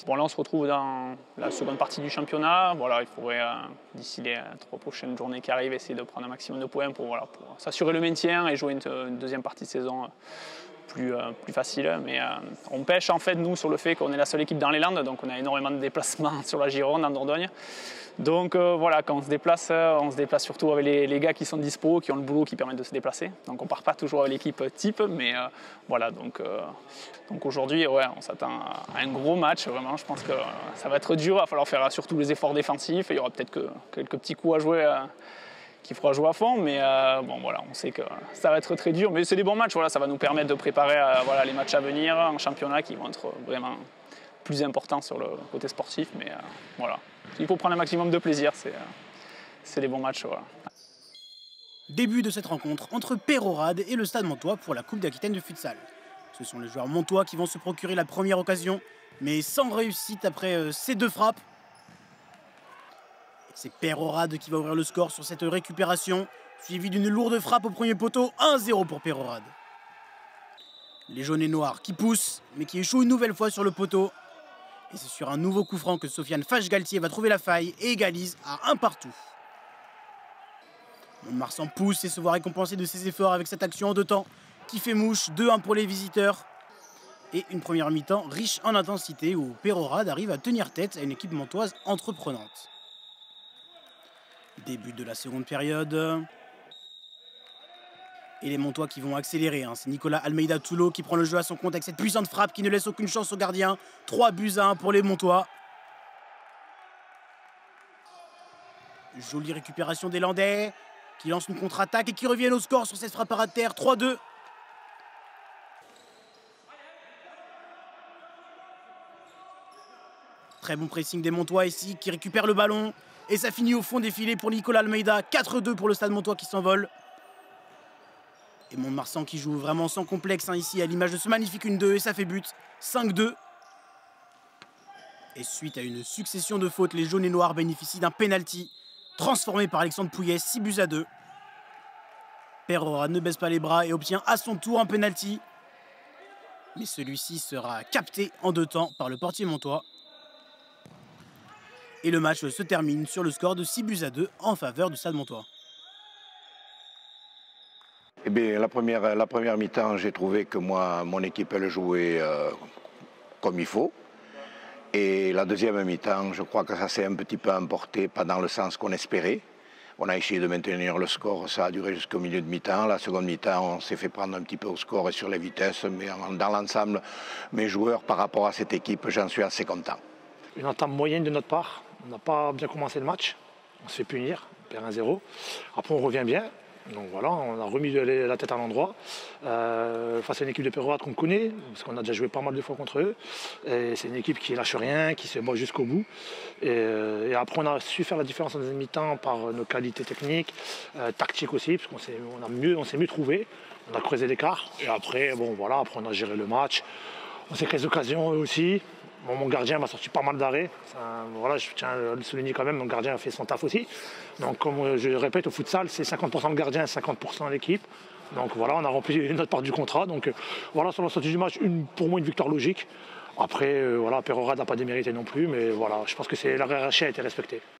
Bon, là, on se retrouve dans la seconde partie du championnat. Voilà, il faudrait, d'ici les 3 prochaines journées qui arrivent, essayer de prendre un maximum de points pour s'assurer le maintien et jouer une deuxième partie de saison plus facile. Mais on pêche, en fait, nous, sur le fait qu'on est la seule équipe dans les Landes, donc on a énormément de déplacements sur la Gironde, en Dordogne. Donc voilà, quand on se déplace surtout avec les gars qui sont dispo, qui ont le boulot qui permet de se déplacer. Donc on ne part pas toujours avec l'équipe type, mais voilà, donc aujourd'hui, ouais, on s'attend à un gros match, vraiment. Je pense que ça va être dur, il va falloir faire surtout les efforts défensifs. Il y aura peut-être que quelques petits coups à jouer qu'il faudra jouer à fond, mais bon, voilà, on sait que ça va être très dur. Mais c'est des bons matchs, voilà, ça va nous permettre de préparer les matchs à venir en championnat qui vont être vraiment plus importants sur le côté sportif, mais voilà. Il faut prendre un maximum de plaisir, c'est les bons matchs. Voilà. Début de cette rencontre entre Peyrehorade et le Stade Montois pour la Coupe d'Aquitaine de futsal. Ce sont les joueurs montois qui vont se procurer la première occasion, mais sans réussite après ces deux frappes. C'est Peyrehorade qui va ouvrir le score sur cette récupération, suivi d'une lourde frappe au premier poteau, 1-0 pour Peyrehorade. Les jaunes et noirs qui poussent, mais qui échouent une nouvelle fois sur le poteau. Et c'est sur un nouveau coup franc que Sofiane Fache-Galtier va trouver la faille et égalise à 1 partout. Mont-de-Marsan pousse et se voit récompensé de ses efforts avec cette action en 2 temps qui fait mouche, 2-1 pour les visiteurs. Et une première mi-temps riche en intensité où Peyrehorade arrive à tenir tête à une équipe montoise entreprenante. Début de la seconde période. Et les Montois qui vont accélérer. C'est Nicolas Almeida Toulo qui prend le jeu à son compte avec cette puissante frappe qui ne laisse aucune chance au gardien. 3-1 pour les Montois. Jolie récupération des Landais qui lancent une contre-attaque et qui reviennent au score sur cette frappe à ras de terre. 3-2. Très bon pressing des Montois ici qui récupèrent le ballon. Et ça finit au fond des filets pour Nicolas Almeida. 4-2 pour le Stade Montois qui s'envole. Et Mont-de-Marsan qui joue vraiment sans complexe ici à l'image de ce magnifique 1-2 et ça fait but. 5-2. Et suite à une succession de fautes, les jaunes et noirs bénéficient d'un penalty transformé par Alexandre Pouillet, 6-2. Peyrehorade ne baisse pas les bras et obtient à son tour un penalty. Mais celui-ci sera capté en 2 temps par le portier montois. Et le match se termine sur le score de 6-2 en faveur du Stade Montois. Eh bien, la première mi-temps, j'ai trouvé que mon équipe, elle jouait comme il faut. Et la deuxième mi-temps, je crois que ça s'est un petit peu emporté, pas dans le sens qu'on espérait. On a essayé de maintenir le score, ça a duré jusqu'au milieu de mi-temps. La seconde mi-temps, on s'est fait prendre un petit peu au score et sur les vitesses. Mais dans l'ensemble, mes joueurs, par rapport à cette équipe, j'en suis assez content. Une entame moyenne de notre part. On n'a pas bien commencé le match. On se fait punir, on perd 1-0. Après, on revient bien. Donc voilà, on a remis la tête à l'endroit face à une équipe de Peyrehorade qu'on connaît, parce qu'on a déjà joué pas mal de fois contre eux. C'est une équipe qui ne lâche rien, qui se bat jusqu'au bout. Et après, on a su faire la différence en deuxième mi-temps par nos qualités techniques, tactiques aussi, parce qu'on s'est mieux trouvé. On a creusé l'écart. Et après, bon, voilà, après, on a géré le match. On s'est créé des occasions eux aussi. Bon, mon gardien m'a sorti pas mal d'arrêts. Voilà, je tiens à le souligner quand même, mon gardien a fait son taf aussi. Donc comme je le répète, au futsal, c'est 50% le gardien et 50% l'équipe. Donc voilà, on a rempli notre part du contrat. Donc voilà, sur la sortie du match, pour moi une victoire logique. Après, voilà, Peyrehorade n'a pas démérité non plus, mais voilà, je pense que la hiérarchie a été respectée.